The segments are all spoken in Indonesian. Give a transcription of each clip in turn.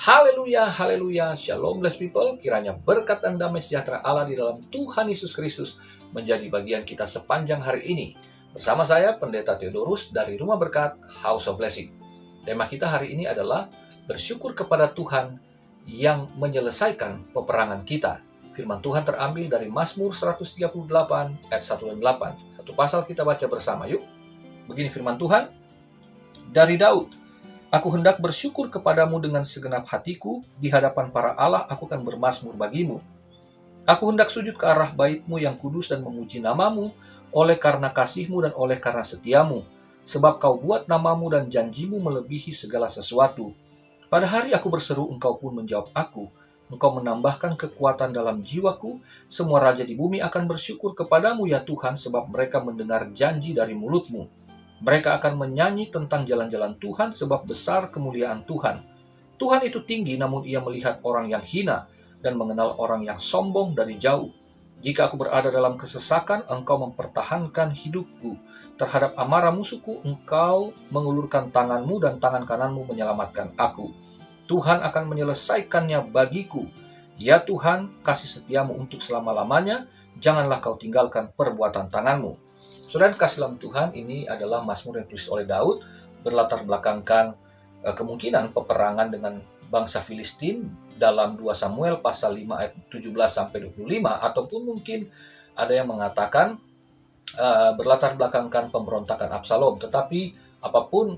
Haleluya, haleluya, shalom blessed people. Kiranya berkat dan damai sejahtera Allah di dalam Tuhan Yesus Kristus menjadi bagian kita sepanjang hari ini. Bersama saya, Pendeta Theodorus dari Rumah Berkat House of Blessing. Tema kita hari ini adalah bersyukur kepada Tuhan yang menyelesaikan peperangan kita. Firman Tuhan terambil dari Mazmur 138 ayat 1 dan 8. Satu pasal kita baca bersama yuk. Begini firman Tuhan, dari Daud, aku hendak bersyukur kepadamu dengan segenap hatiku, di hadapan para Allah aku akan bermazmur bagimu. Aku hendak sujud ke arah bait-Mu yang kudus dan memuji nama-Mu, oleh karena kasih-Mu dan oleh karena setia-Mu. Sebab Kau buat nama-Mu dan janji-Mu melebihi segala sesuatu. Pada hari aku berseru, Engkau pun menjawab aku. Engkau menambahkan kekuatan dalam jiwaku. Semua raja di bumi akan bersyukur kepadamu ya Tuhan, sebab mereka mendengar janji dari mulut-Mu. Mereka akan menyanyi tentang jalan-jalan Tuhan, sebab besar kemuliaan Tuhan. Tuhan itu tinggi, namun Ia melihat orang yang hina dan mengenal orang yang sombong dari jauh. Jika aku berada dalam kesesakan, Engkau mempertahankan hidupku. Terhadap amarah musuhku, Engkau mengulurkan tangan-Mu dan tangan kanan-Mu menyelamatkan aku. Tuhan akan menyelesaikannya bagiku. Ya Tuhan, kasih setia-Mu untuk selama-lamanya. Janganlah Kau tinggalkan perbuatan tangan-Mu. Saudara kasih dalam Tuhan, ini adalah mazmur yang ditulis oleh Daud, berlatar belakangkan kemungkinan peperangan dengan bangsa Filistin dalam 2 Samuel pasal 5 ayat 17-25, ataupun mungkin ada yang mengatakan berlatar belakangkan pemberontakan Absalom. Tetapi apapun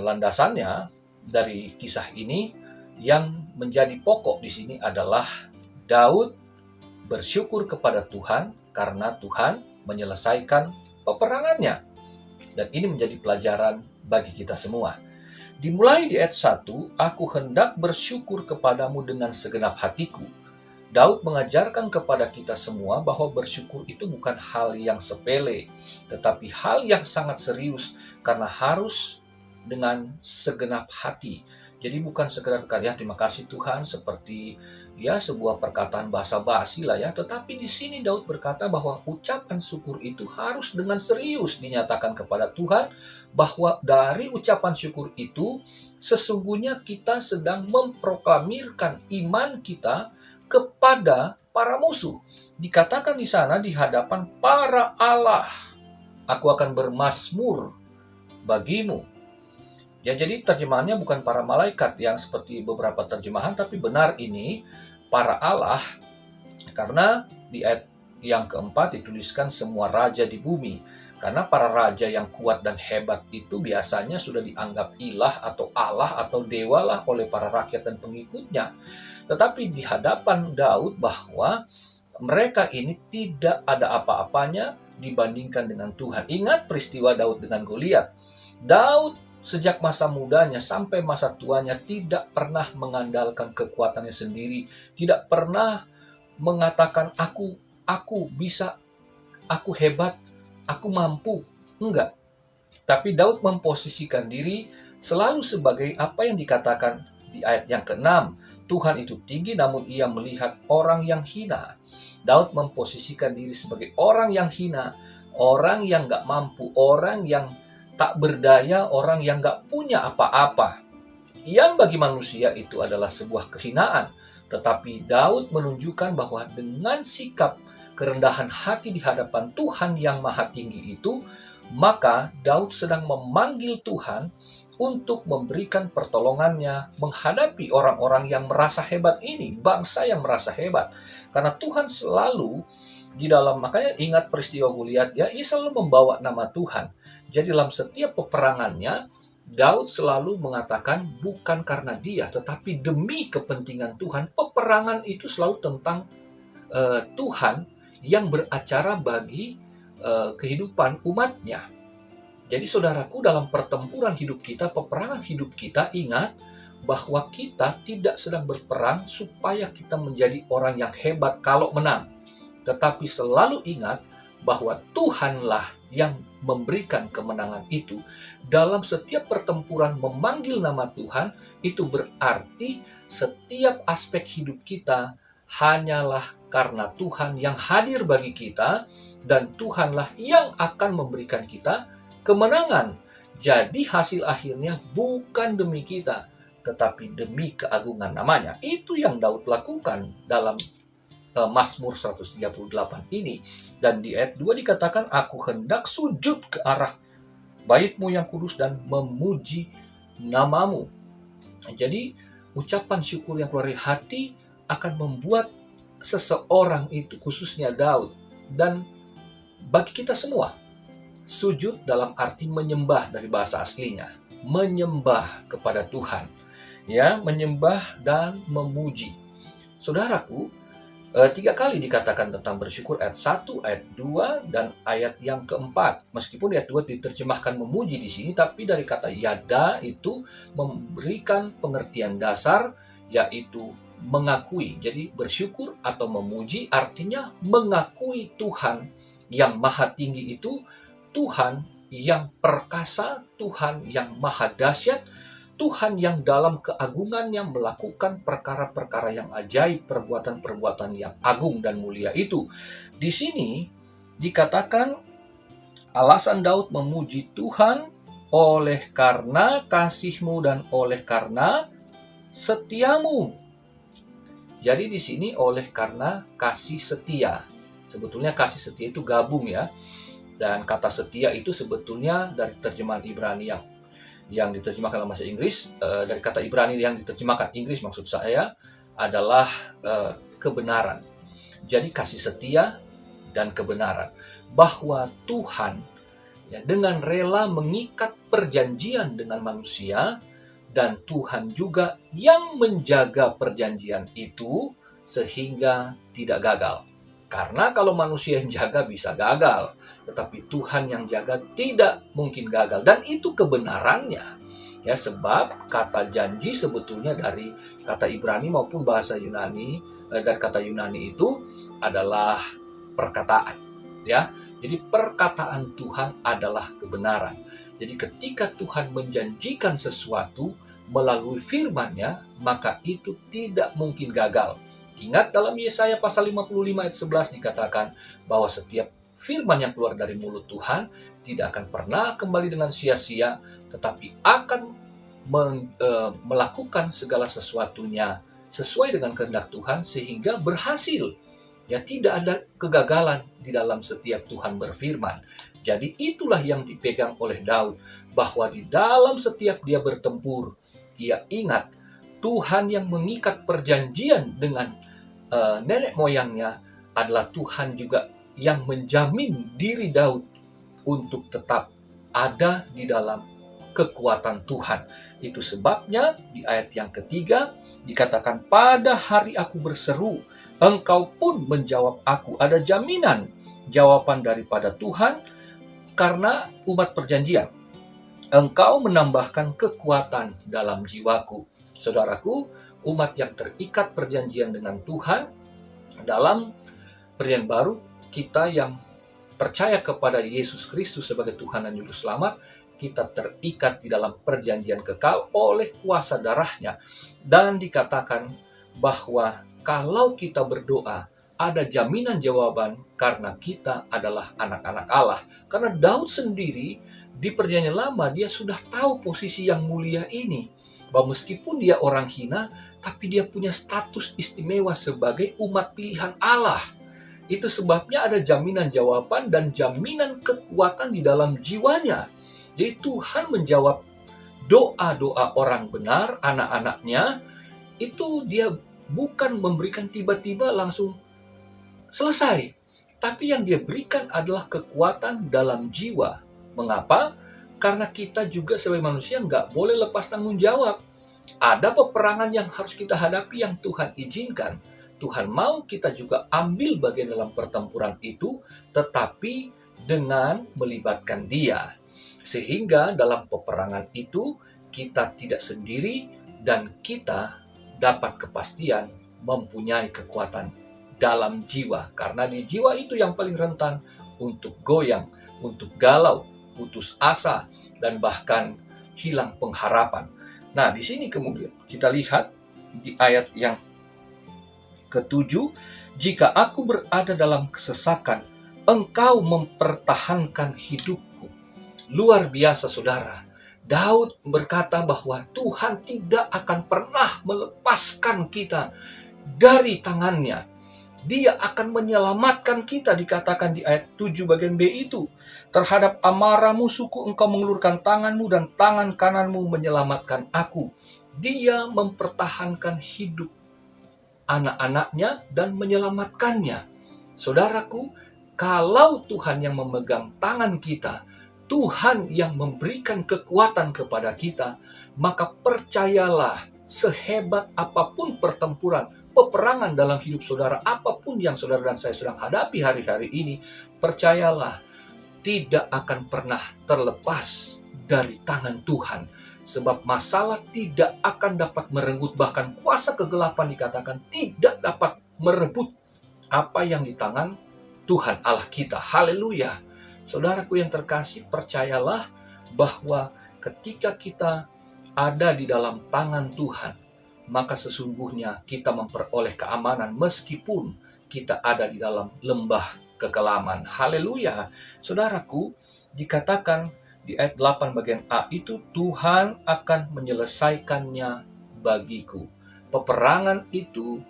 landasannya dari kisah ini, yang menjadi pokok di sini adalah Daud bersyukur kepada Tuhan karena Tuhan menyelesaikan peperangannya. Dan ini menjadi pelajaran bagi kita semua. Dimulai di ayat 1, aku hendak bersyukur kepadamu dengan segenap hatiku. Daud mengajarkan kepada kita semua bahwa bersyukur itu bukan hal yang sepele, tetapi hal yang sangat serius, karena harus dengan segenap hati. Jadi bukan sekedar ya terima kasih Tuhan seperti ya sebuah perkataan basa-basi lah ya, tetapi di sini Daud berkata bahwa ucapan syukur itu harus dengan serius dinyatakan kepada Tuhan, bahwa dari ucapan syukur itu sesungguhnya kita sedang memproklamirkan iman kita kepada para musuh. Dikatakan di sana di hadapan para Allah, aku akan bermazmur bagimu. Ya, jadi terjemahannya bukan para malaikat yang seperti beberapa terjemahan, tapi benar ini para Allah, karena di ayat yang keempat dituliskan semua raja di bumi. Karena para raja yang kuat dan hebat itu biasanya sudah dianggap ilah atau Allah atau dewa lah oleh para rakyat dan pengikutnya. Tetapi di hadapan Daud bahwa mereka ini tidak ada apa-apanya dibandingkan dengan Tuhan. Ingat peristiwa Daud dengan Goliat. Daud sejak masa mudanya sampai masa tuanya tidak pernah mengandalkan kekuatannya sendiri, tidak pernah mengatakan aku bisa, aku hebat, aku mampu. Enggak. Tapi Daud memposisikan diri selalu sebagai apa yang dikatakan di ayat yang ke-6. Tuhan itu tinggi namun Ia melihat orang yang hina. Daud memposisikan diri sebagai orang yang hina, orang yang enggak mampu, orang yang tak berdaya, orang yang gak punya apa-apa. Yang bagi manusia itu adalah sebuah kehinaan. Tetapi Daud menunjukkan bahwa dengan sikap kerendahan hati di hadapan Tuhan yang maha tinggi itu, maka Daud sedang memanggil Tuhan untuk memberikan pertolongannya menghadapi orang-orang yang merasa hebat ini, bangsa yang merasa hebat. Karena Tuhan selalu di dalam, makanya ingat peristiwa Goliat ya, ia selalu membawa nama Tuhan. Jadi dalam setiap peperangannya, Daud selalu mengatakan bukan karena dia, tetapi demi kepentingan Tuhan. Peperangan itu selalu tentang Tuhan yang beracara bagi kehidupan umatnya. Jadi saudaraku, dalam pertempuran hidup kita, peperangan hidup kita, ingat bahwa kita tidak sedang berperang supaya kita menjadi orang yang hebat kalau menang. Tetapi selalu ingat bahwa Tuhanlah yang memberikan kemenangan itu. Dalam setiap pertempuran memanggil nama Tuhan, itu berarti setiap aspek hidup kita hanyalah karena Tuhan yang hadir bagi kita, dan Tuhanlah yang akan memberikan kita kemenangan. Jadi hasil akhirnya bukan demi kita, tetapi demi keagungan namanya. Itu yang Daud lakukan dalam Mazmur 138 ini. Dan di ayat 2 dikatakan, aku hendak sujud ke arah bait-Mu yang kudus dan memuji namamu. Jadi ucapan syukur yang keluar dari hati akan membuat seseorang itu, khususnya Daud, dan bagi kita semua, sujud dalam arti menyembah dari bahasa aslinya, menyembah kepada Tuhan, ya, menyembah dan memuji. Saudaraku, 3 kali dikatakan tentang bersyukur, ayat 1, ayat 2, dan ayat yang keempat. Meskipun ayat 2 diterjemahkan memuji di sini, tapi dari kata yada itu memberikan pengertian dasar, yaitu mengakui. Jadi bersyukur atau memuji artinya mengakui Tuhan yang maha tinggi itu, Tuhan yang perkasa, Tuhan yang maha dahsyat, Tuhan yang dalam keagungannya melakukan perkara-perkara yang ajaib, perbuatan-perbuatan yang agung dan mulia itu. Di sini dikatakan alasan Daud memuji Tuhan oleh karena kasih-Mu dan oleh karena setia-Mu. Jadi di sini oleh karena kasih setia. Sebetulnya kasih setia itu gabung ya. Dan kata setia itu sebetulnya dari terjemahan Ibrani yang diterjemahkan dalam bahasa Inggris, dari kata Ibrani yang diterjemahkan Inggris maksud saya adalah kebenaran. Jadi kasih setia dan kebenaran. Bahwa Tuhan ya, dengan rela mengikat perjanjian dengan manusia, dan Tuhan juga yang menjaga perjanjian itu sehingga tidak gagal. Karena kalau manusia yang jaga bisa gagal, tetapi Tuhan yang jaga tidak mungkin gagal. Dan itu kebenarannya. Ya, sebab kata janji sebetulnya dari kata Ibrani maupun bahasa Yunani, dari kata Yunani itu adalah perkataan. Ya, jadi perkataan Tuhan adalah kebenaran. Jadi ketika Tuhan menjanjikan sesuatu melalui firman-Nya, maka itu tidak mungkin gagal. Ingat dalam Yesaya pasal 55 ayat 11 dikatakan bahwa setiap firman yang keluar dari mulut Tuhan tidak akan pernah kembali dengan sia-sia, tetapi akan melakukan segala sesuatunya sesuai dengan kehendak Tuhan sehingga berhasil. Ya, tidak ada kegagalan di dalam setiap Tuhan berfirman. Jadi itulah yang dipegang oleh Daud, bahwa di dalam setiap dia bertempur, dia ingat Tuhan yang mengikat perjanjian dengan nenek moyangnya adalah Tuhan juga yang menjamin diri Daud untuk tetap ada di dalam kekuatan Tuhan. Itu sebabnya di ayat yang ketiga dikatakan, pada hari aku berseru, Engkau pun menjawab aku. Ada jaminan jawaban daripada Tuhan karena umat perjanjian. Engkau menambahkan kekuatan dalam jiwaku. Saudaraku, umat yang terikat perjanjian dengan Tuhan, dalam perjanjian baru, kita yang percaya kepada Yesus Kristus sebagai Tuhan dan Juru Selamat, kita terikat di dalam perjanjian kekal oleh kuasa darahnya. Dan dikatakan bahwa kalau kita berdoa, ada jaminan jawaban karena kita adalah anak-anak Allah. Karena Daud sendiri di perjanjian lama, dia sudah tahu posisi yang mulia ini. Bahwa meskipun dia orang hina, tapi dia punya status istimewa sebagai umat pilihan Allah. Itu sebabnya ada jaminan jawaban dan jaminan kekuatan di dalam jiwanya. Jadi Tuhan menjawab doa-doa orang benar, anak-anaknya, itu dia bukan memberikan tiba-tiba langsung selesai. Tapi yang dia berikan adalah kekuatan dalam jiwa. Mengapa? Karena kita juga sebagai manusia nggak boleh lepas tanggung jawab. Ada peperangan yang harus kita hadapi yang Tuhan izinkan. Tuhan mau kita juga ambil bagian dalam pertempuran itu, tetapi dengan melibatkan Dia. Sehingga dalam peperangan itu kita tidak sendiri dan kita dapat kepastian mempunyai kekuatan dalam jiwa. Karena di jiwa itu yang paling rentan untuk goyang, untuk galau, putus asa, dan bahkan hilang pengharapan. Nah, di sini kemudian kita lihat di ayat yang ke-7, jika aku berada dalam kesesakan, Engkau mempertahankan hidupku. Luar biasa, saudara. Daud berkata bahwa Tuhan tidak akan pernah melepaskan kita dari tangannya. Dia akan menyelamatkan kita, dikatakan di ayat 7 bagian B itu. Terhadap amarah musuhku engkau mengulurkan tanganmu dan tangan kananmu menyelamatkan aku. Dia mempertahankan hidup anak-anaknya dan menyelamatkannya. Saudaraku, kalau Tuhan yang memegang tangan kita, Tuhan yang memberikan kekuatan kepada kita, maka percayalah, sehebat apapun pertempuran, peperangan dalam hidup saudara, apapun yang saudara dan saya sedang hadapi hari-hari ini, percayalah, tidak akan pernah terlepas dari tangan Tuhan. Sebab masalah tidak akan dapat merenggut, bahkan kuasa kegelapan dikatakan tidak dapat merebut apa yang di tangan Tuhan Allah kita. Haleluya. Saudaraku yang terkasih, percayalah bahwa ketika kita ada di dalam tangan Tuhan, maka sesungguhnya kita memperoleh keamanan meskipun kita ada di dalam lembah kekelaman. Haleluya. Saudaraku, dikatakan di ayat 8 bagian A itu, Tuhan akan menyelesaikannya bagiku. Peperangan itu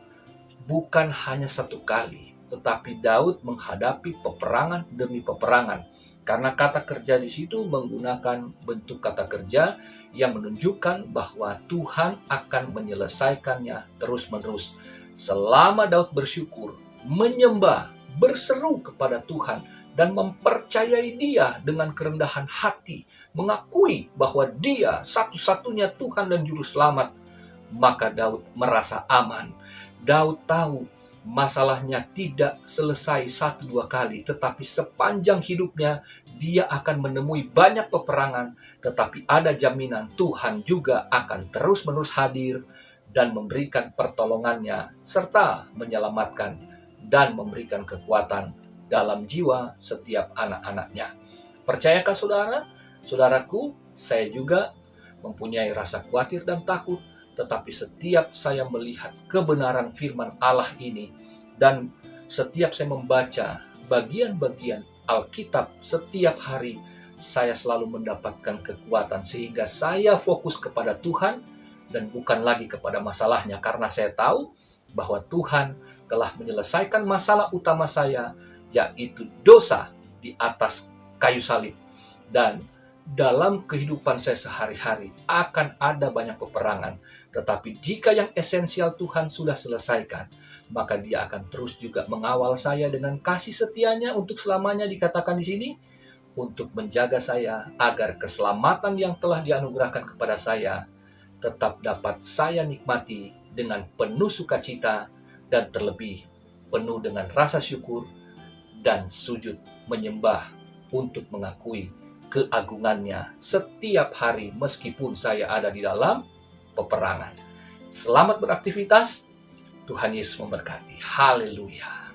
bukan hanya satu kali, tetapi Daud menghadapi peperangan demi peperangan. Karena kata kerja di situ menggunakan bentuk kata kerja yang menunjukkan bahwa Tuhan akan menyelesaikannya terus-menerus. Selama Daud bersyukur, menyembah, berseru kepada Tuhan, dan mempercayai Dia dengan kerendahan hati, mengakui bahwa Dia satu-satunya Tuhan dan Juru Selamat, maka Daud merasa aman. Daud tahu masalahnya tidak selesai 1-2 kali, tetapi sepanjang hidupnya dia akan menemui banyak peperangan, tetapi ada jaminan Tuhan juga akan terus-menerus hadir dan memberikan pertolongannya, serta menyelamatkan dan memberikan kekuatan dalam jiwa setiap anak-anaknya. Percayakah saudara? Saudaraku, saya juga mempunyai rasa khawatir dan takut, tetapi setiap saya melihat kebenaran firman Allah ini, dan setiap saya membaca bagian-bagian Alkitab setiap hari, saya selalu mendapatkan kekuatan sehingga saya fokus kepada Tuhan dan bukan lagi kepada masalahnya, karena saya tahu bahwa Tuhan telah menyelesaikan masalah utama saya, yaitu dosa di atas kayu salib. Dan dalam kehidupan saya sehari-hari akan ada banyak peperangan, tetapi jika yang esensial Tuhan sudah selesaikan, maka Dia akan terus juga mengawal saya dengan kasih setianya untuk selamanya, dikatakan di sini, untuk menjaga saya agar keselamatan yang telah dianugerahkan kepada saya tetap dapat saya nikmati dengan penuh sukacita, dan terlebih penuh dengan rasa syukur dan sujud menyembah untuk mengakui keagungannya setiap hari meskipun saya ada di dalam peperangan. Selamat beraktivitas, Tuhan Yesus memberkati. Haleluya.